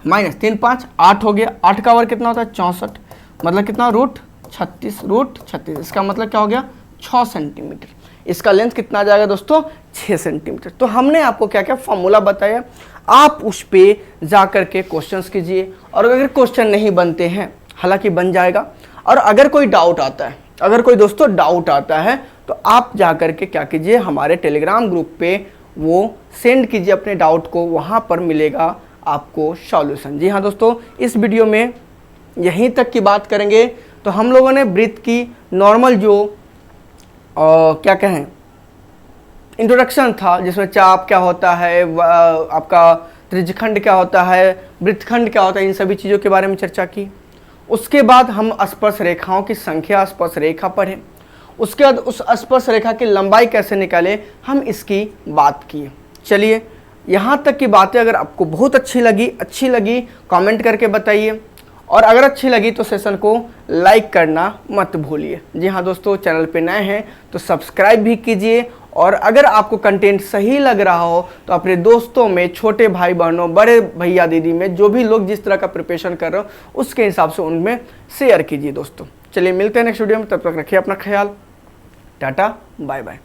माइनस 3 5 8 हो गया, 8 का वर्ग कितना होता है 64, मतलब कितना √36, इसका मतलब क्या हो गया 6 सेंटीमीटर। इसका लेंथ कितना आ जाएगा दोस्तों 6 सेंटीमीटर। तो हमने आपको क्या क्या फॉर्मूला बताया, आप उस पे जा करके क्वेश्चंस कीजिए, और अगर क्वेश्चन नहीं बनते हैं, हालांकि बन जाएगा, और अगर कोई डाउट आता है, अगर कोई दोस्तों डाउट आता है, तो आप जा करके क्या कीजिए हमारे टेलीग्राम ग्रुप पे वो सेंड कीजिए अपने डाउट को, वहाँ पर मिलेगा आपको सॉल्यूशन। जी हाँ दोस्तों, इस वीडियो में यहीं तक की बात करेंगे। तो हम लोगों ने वृत्त की नॉर्मल जो क्या कहें इंट्रोडक्शन था, जिसमें चाप क्या होता है, आपका त्रिज्यखंड क्या होता है, वृत्तखंड क्या होता है, इन सभी चीज़ों के बारे में चर्चा की। उसके बाद हम स्पर्श रेखाओं की संख्या, स्पर्श रेखा पढ़े। उसके बाद उस स्पर्श रेखा की लंबाई कैसे निकाले, हम इसकी बात किए। चलिए, यहाँ तक की बातें अगर आपको बहुत अच्छी लगी कमेंट करके बताइए, और अगर अच्छी लगी तो सेशन को लाइक करना मत भूलिए। जी हाँ दोस्तों, चैनल पे नए हैं तो सब्सक्राइब भी कीजिए, और अगर आपको कंटेंट सही लग रहा हो तो अपने दोस्तों में, छोटे भाई बहनों, बड़े भैया दीदी में, जो भी लोग जिस तरह का प्रिपरेशन कर रहे हो उसके हिसाब से उनमें शेयर कीजिए दोस्तों। चलिए मिलते हैं नेक्स्ट वीडियो में, तब तक रखिए अपना ख्याल, टाटा बाय बाय।